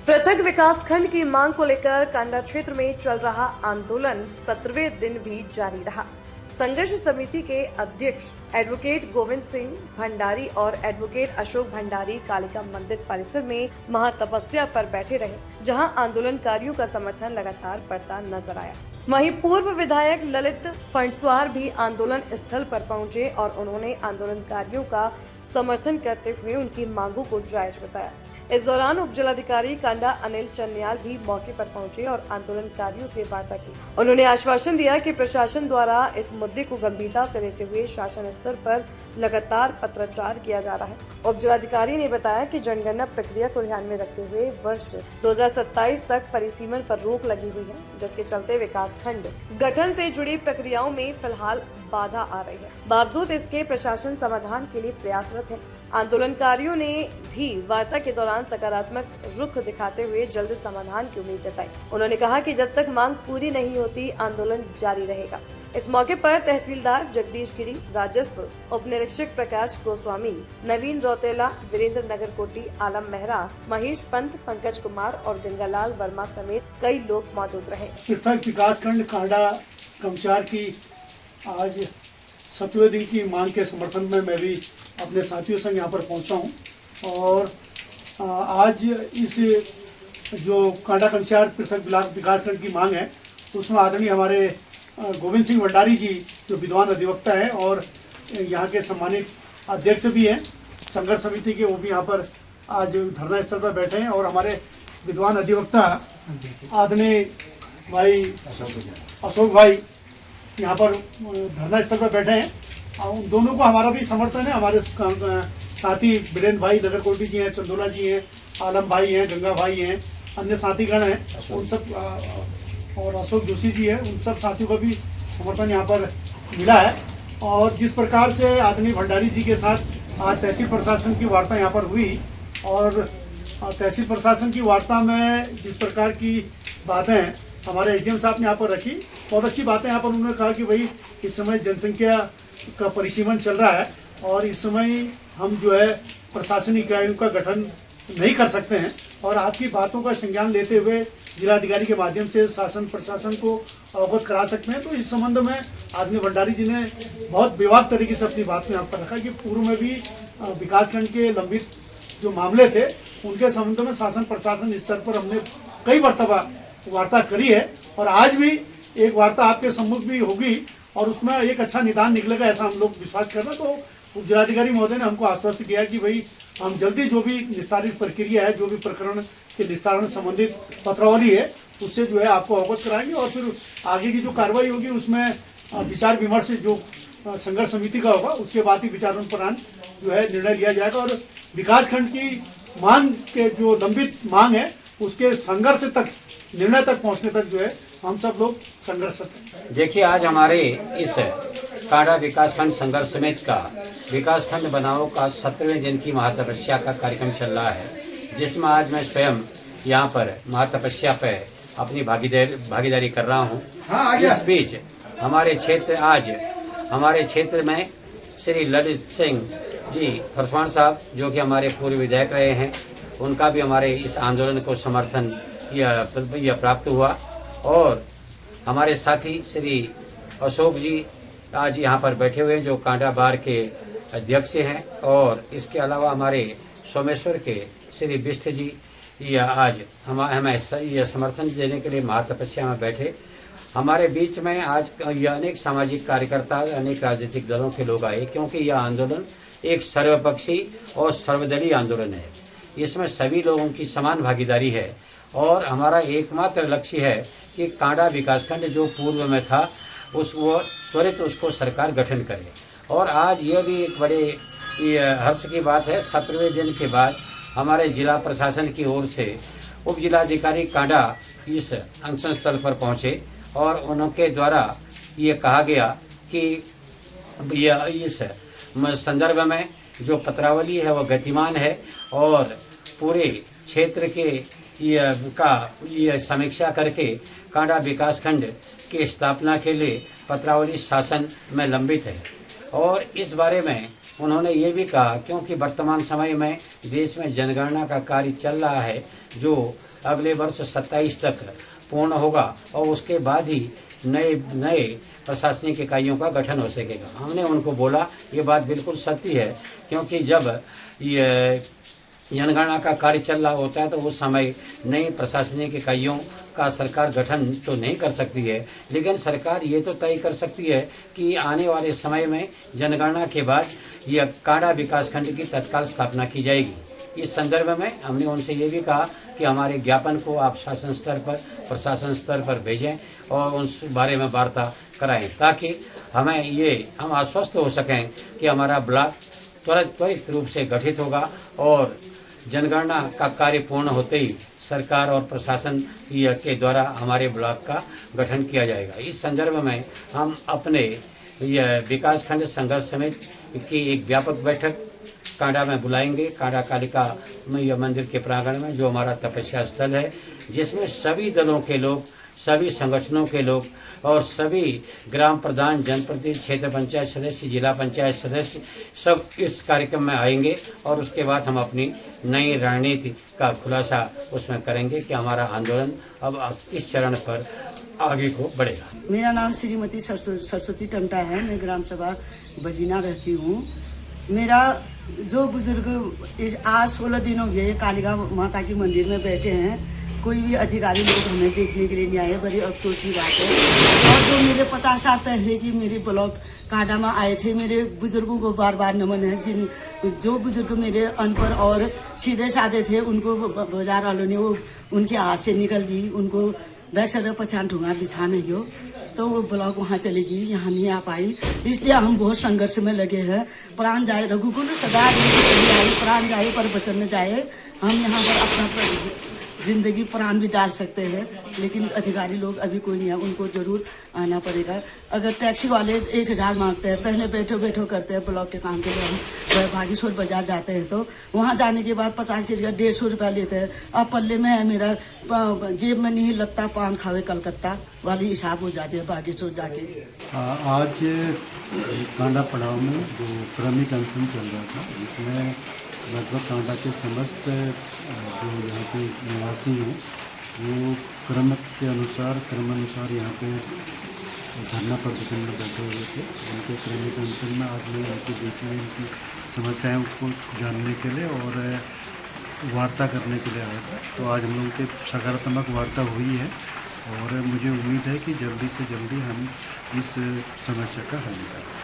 पृथक विकासखंड की मांग को लेकर कांडा क्षेत्र में चल रहा आंदोलन 17वें दिन भी जारी रहा। संघर्ष समिति के अध्यक्ष एडवोकेट गोविंद सिंह भंडारी और एडवोकेट अशोक भंडारी कालिका मंदिर परिसर में महातपस्या पर बैठे रहे, जहां आंदोलनकारियों का समर्थन लगातार बढ़ता नजर आया। वहीं पूर्व विधायक ललित फंडसवार भी आंदोलन स्थल पर पहुंचे और उन्होंने आंदोलनकारियों का समर्थन करते हुए उनकी मांगों को जायज बताया। इस दौरान उप जिलाधिकारी कांडा अनिल चन्याल भी मौके पर पहुंचे और आंदोलनकारियों से वार्ता की। उन्होंने आश्वासन दिया कि प्रशासन द्वारा इस मुद्दे को गंभीरता से लेते हुए शासन स्तर पर लगातार पत्राचार किया जा रहा है। उप जिलाधिकारी ने बताया कि जनगणना प्रक्रिया को ध्यान में रखते हुए वर्ष 2027 तक परिसीमन पर रोक लगी हुई है, जिसके चलते विकास खंड गठन से जुड़ी प्रक्रियाओं में फिलहाल बाधा आ रही है। बावजूद इसके प्रशासन समाधान के लिए प्रयासरत है। आंदोलनकारियों ने भी वार्ता के दौरान सकारात्मक रुख दिखाते हुए जल्द समाधान की उम्मीद जताई। उन्होंने कहा कि जब तक मांग पूरी नहीं होती आंदोलन जारी रहेगा। इस मौके पर तहसीलदार जगदीश गिरी, राजस्व उप निरीक्षक प्रकाश गोस्वामी, नवीन रौतेला, वीरेंद्र नगर कोटी, आलम मेहरा, महेश पंत, पंकज कुमार और गंगालाल वर्मा समेत कई लोग मौजूद रहे। पृथक विकासखंड कांडा कमचार की आज 17वें दिन की मांग के समर्थन में मैं भी अपने साथियों संग यहाँ पर पहुँचा हूँ और आज इस जो कांडा कमचार पृथक विकासखंड की मांग है उसमें आदरणीय हमारे गोविंद सिंह भंडारी जी जो विद्वान अधिवक्ता हैं और यहाँ के सम्मानित अध्यक्ष भी हैं संघर्ष समिति के, वो भी यहाँ पर आज धरना स्थल पर बैठे हैं और हमारे विद्वान अधिवक्ता आदरणीय भाई अशोक भाई यहाँ पर धरना स्थल पर बैठे हैं। उन दोनों को हमारा भी समर्थन है। हमारे साथी वीरेंद्र भाई नगर कोटी जी हैं, चंदोला जी हैं, आलम भाई हैं, गंगा भाई हैं, अन्य साथीगण हैं, उन सब और अशोक जोशी जी हैं, उन सब साथियों का भी समर्थन यहाँ पर मिला है। और जिस प्रकार से आदरणीय भंडारी जी के साथ आज तहसील प्रशासन की वार्ता यहाँ पर हुई और तहसील प्रशासन की वार्ता में जिस प्रकार की बातें हमारे एसडीएम साहब ने यहाँ पर रखी, बहुत अच्छी बातें यहाँ पर उन्होंने कहा कि भाई इस समय जनसंख्या का परिसीमन चल रहा है और इस समय हम जो है प्रशासनिक इकाइयों का गठन नहीं कर सकते हैं और आपकी बातों का संज्ञान लेते हुए जिलाधिकारी के माध्यम से शासन प्रशासन को अवगत करा सकते हैं। तो इस संबंध में आदरणीय भंडारी जी ने बहुत बेबाक तरीके से अपनी बात में यहाँ पर रखा कि पूर्व में भी विकासखंड के लंबित जो मामले थे उनके संबंध में शासन प्रशासन स्तर पर हमने कई मर्तबा वार्ता करी है और आज भी एक वार्ता आपके सम्मुख भी होगी और उसमें एक अच्छा निदान निकलेगा ऐसा हम लोग विश्वास कर रहे हैं। तो जिलाधिकारी महोदय ने हमको आश्वस्त किया कि भाई हम जल्दी जो भी निस्तारित प्रक्रिया है, जो भी प्रकरण के निस्तारण संबंधित पत्रावली है उससे जो है आपको अवगत कराएंगे और फिर आगे की जो कार्रवाई होगी उसमें विचार विमर्श जो संघर्ष समिति का होगा उसके बाद ही विचारोपरांत जो है निर्णय लिया जाएगा और विकासखंड की मांग के जो लंबित मांग है उसके संघर्ष तक निर्णय तक पहुंचने तक जो है हम सब लोग संघर्षरत हैं। देखिए, आज हमारे इस कांडा विकासखंड संघर्ष समिति का विकासखंड बनाओ का 17वें दिन की महातपस्या का कार्यक्रम चल रहा है, जिसमें आज मैं स्वयं यहाँ पर महातपस्या पे अपनी भागीदारी कर रहा हूँ। इस बीच हमारे क्षेत्र में श्री ललित सिंह जी फरसवान साहब जो कि हमारे पूर्व विधायक रहे हैं, उनका भी हमारे इस आंदोलन को समर्थन यह प्राप्त हुआ और हमारे साथी श्री अशोक जी आज यहाँ पर बैठे हुए जो कांडा बार के अध्यक्ष हैं और इसके अलावा हमारे सोमेश्वर के श्री बिष्ट जी यह आज हमें यह समर्थन देने के लिए महातपस्या में बैठे। हमारे बीच में आज यह अनेक सामाजिक कार्यकर्ता, अनेक राजनीतिक दलों के लोग आए क्योंकि यह आंदोलन एक सर्वपक्षी और सर्वदलीय आंदोलन है। इसमें सभी लोगों की समान भागीदारी है और हमारा एकमात्र लक्ष्य है कि कांडा विकासखंड जो पूर्व में था वो त्वरित उसको सरकार गठन करे। और आज यह भी एक बड़े हर्ष की बात है, 17वें दिन के बाद हमारे जिला प्रशासन की ओर से उप जिलाधिकारी कांडा इस अनशन स्थल पर पहुंचे और उनके द्वारा ये कहा गया कि यह इस संदर्भ में जो पत्रावली है वह गतिमान है और पूरे क्षेत्र के यह समीक्षा करके कांडा विकासखंड की स्थापना के लिए पत्रावली शासन में लंबित है और इस बारे में उन्होंने ये भी कहा क्योंकि वर्तमान समय में देश में जनगणना का कार्य चल रहा है जो अगले वर्ष 27 तक पूर्ण होगा और उसके बाद ही नए प्रशासनिक इकाइयों का गठन हो सकेगा। हमने उनको बोला ये बात बिल्कुल सत्य है क्योंकि जब ये जनगणना का कार्य चल रहा होता है तो उस समय नई प्रशासनिक इकाइयों का सरकार गठन तो नहीं कर सकती है, लेकिन सरकार ये तो तय कर सकती है कि आने वाले समय में जनगणना के बाद यह कांडा विकासखंड की तत्काल स्थापना की जाएगी। इस संदर्भ में हमने उनसे ये भी कहा कि हमारे ज्ञापन को आप शासन स्तर पर प्रशासन स्तर पर भेजें और उस बारे में वार्ता कराएं ताकि हम आश्वस्त हो सकें कि हमारा ब्लॉक त्वरित रूप से गठित होगा और जनगणना का कार्य पूर्ण होते ही सरकार और प्रशासन के द्वारा हमारे ब्लॉक का गठन किया जाएगा। इस संदर्भ में हम अपने विकासखंड संघर्ष समिति की एक व्यापक बैठक कांडा में बुलाएंगे, कांडा कालिका मैया मंदिर के प्रांगण में जो हमारा तपस्या स्थल है, जिसमें सभी दलों के लोग, सभी संगठनों के लोग और सभी ग्राम प्रधान, जनप्रतिनिधि, क्षेत्र पंचायत सदस्य, जिला पंचायत सदस्य सब इस कार्यक्रम में आएंगे और उसके बाद हम अपनी नई रणनीति का खुलासा उसमें करेंगे कि हमारा आंदोलन अब किस चरण पर आगे को बढ़ेगा। मेरा नाम श्रीमती सरस्वती टमटा है। मैं ग्राम सभा बजीना रहती हूँ। मेरा जो बुजुर्ग आज 16 दिन हो गए कालिका माता के मंदिर में बैठे हैं, कोई भी अधिकारी लोग हमें देखने के लिए नहीं आए। बड़ी अफसोस की बात है। और जो मेरे 50 साल पहले की मेरे ब्लॉक कांडा में आए थे, मेरे बुजुर्गों को बार बार नमन है। जो बुजुर्ग मेरे अनपढ़ और सीधे साधे थे उनको बाजार वालों ने वो उनके हाथ से निकल गई, उनको बैक सर पछान ठूंगा बिछा नहीं हो तो वो ब्लॉक वहाँ चलेगी, यहाँ नहीं आ पाई। इसलिए हम बहुत संघर्ष में लगे हैं। प्राण जाए रघुकुल सदा प्राण जाए पर वचन न जाए। हम यहाँ पर अपना जिंदगी प्राण भी डाल सकते हैं, लेकिन अधिकारी लोग अभी कोई नहीं है, उनको जरूर आना पड़ेगा। अगर टैक्सी वाले 1000 मांगते हैं, पहले बैठो करते हैं ब्लॉक के काम के लिए, हम भागीशोर बाजार जाते हैं तो वहाँ जाने के बाद 50 की जगह 150 रुपया लेते हैं। अब पल्ले में है मेरा जेब में नहीं लगता, पान खावे कलकत्ता वाली हिसाब हो जाती है बागेश्वर जाके। आज कांडा पड़ाव में जो क्रमिक अनशन चल रहा था, जिसमें लगभग कांडा के समस्त जो यहाँ के निवासी हैं वो क्रमानुसार यहाँ पे धरना प्रदर्शन में बैठे हुए थे। उनके क्रमिक अनशन में आज मैं उनके बीच में उनकी समस्याओं को जानने के लिए और वार्ता करने के लिए आया था। तो आज हम लोगों की सकारात्मक वार्ता हुई है और मुझे उम्मीद है कि जल्दी से जल्दी हम इस समस्या का हल निकालें।